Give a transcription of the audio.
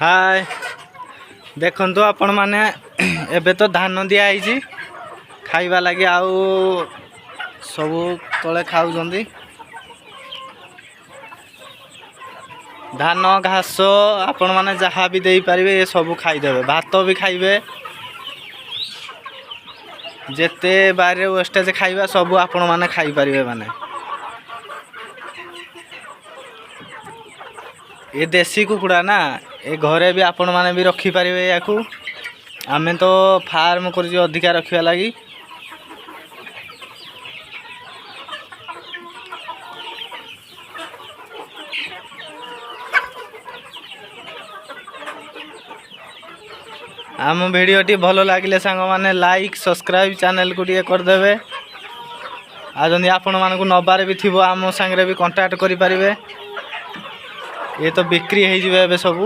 हाय देखंतु आपण माने एबे तो धान दिया आइजी खाइबा लगी आउ सब तले खाउजंदी धान घास आपण माने जहाँ भी दे पारिबे ये सब खाइदेबे भात भी खाइबे जेते बारे वेस्टेज खाइबा सब आपण माने खाइ पारिबे माने ये देसी कुकुड़ा ना ये घरे भी आपण माने भी रखी पारिबे याकू आमे तो फार्म कर अधिका रखिया लगी आम भिडियोटी भल लगे सांग माने लाइक सब्सक्राइब चैनल को टे करदे आदि आपण मानक नबार भी थी आम सांगे भी कांटेक्ट करें ये तो बिक्री हो सब।